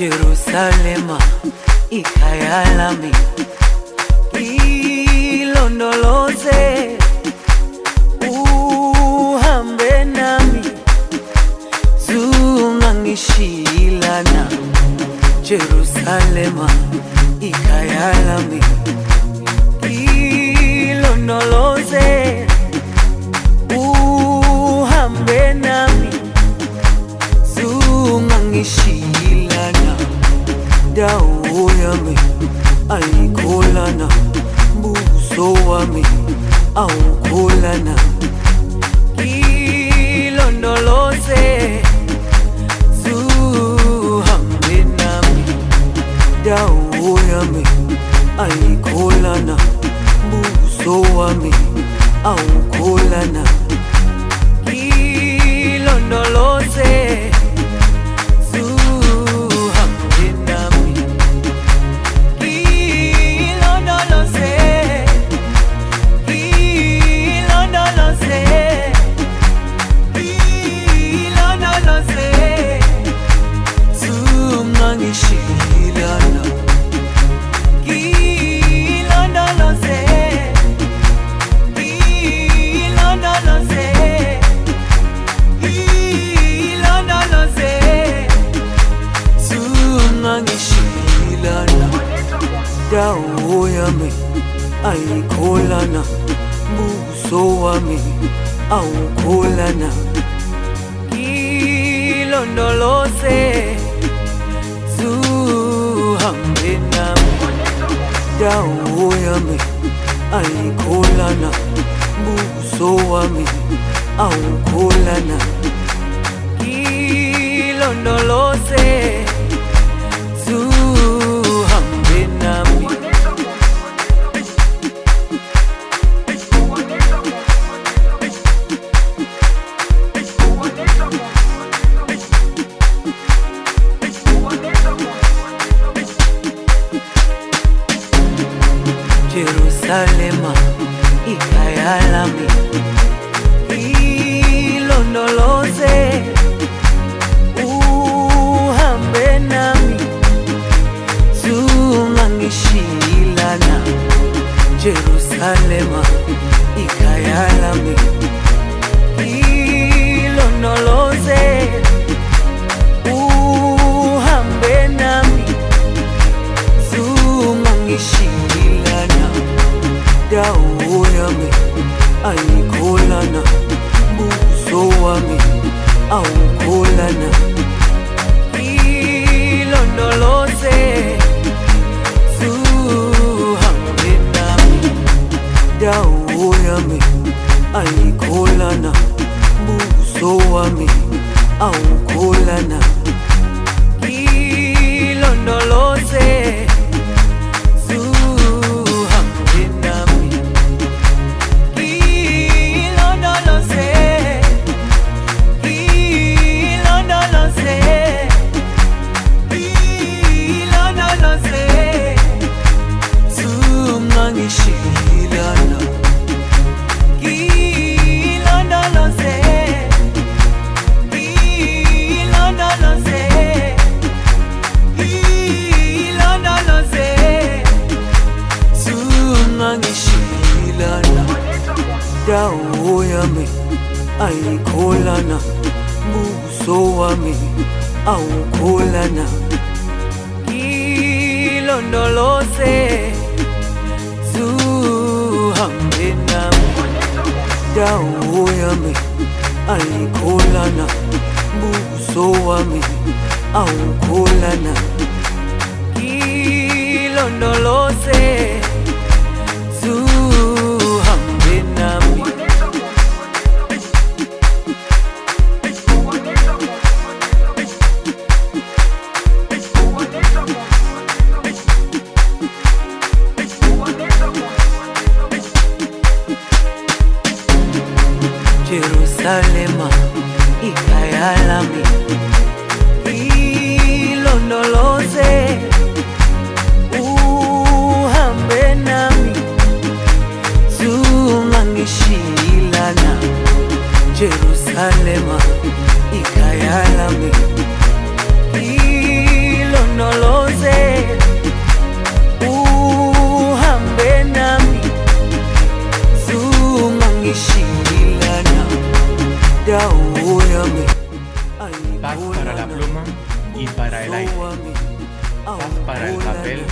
Jerusalema ikhaya lami, ilondoloze uhambe nami, zungangishilana. Jerusalema ikhaya lami, ilondoloze uhambe nami, zungangishilana. Dawo yami ayikholana, mbuso wami awukholana. Ilondoloze zuhambe nami, dawo yami ayikholana, mbuso wami awukholana. Ilondoloze dawo yami ayikholana, mbuso wami awukholana. Ilondoloze zuhambe nami, dawo yami ayikholana, mbuso wami awukholana. Ilondoloze zuhambe nami. Jerusalema ikhaya lami, ilondoloze uhambe nami, zungangishilana. Jerusalema ikhaya lami, ilondoloze uhambe nami, zungangishilana. Dawo yami ayikholana, mbuso wami awukholana. Ilondoloze zuhambe nami, dawo yami ayikholana, mbuso wami awukholana. Ilondoloze dawo yami ayikholana, mbuso wami awukholana. Ilondoloze zuhambe nami, dawo yami ayikholana, mbuso wami awukholana. Ilondoloze zuhambe nami. Jerusalema ikhaya lami, ilondoloze uhambe la pluma y para el aire, paz para el papel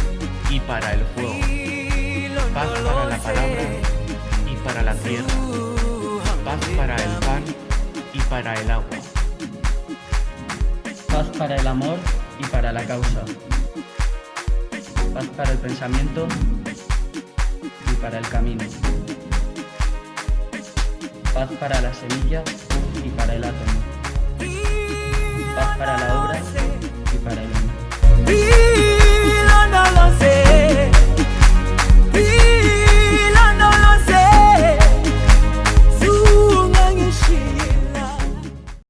y para el fuego, paz para la palabra y para la tierra, paz para el pan y para el agua, paz para el amor y para la causa, paz para el pensamiento y para el camino, paz para la semilla y para el átomo, paz para la obra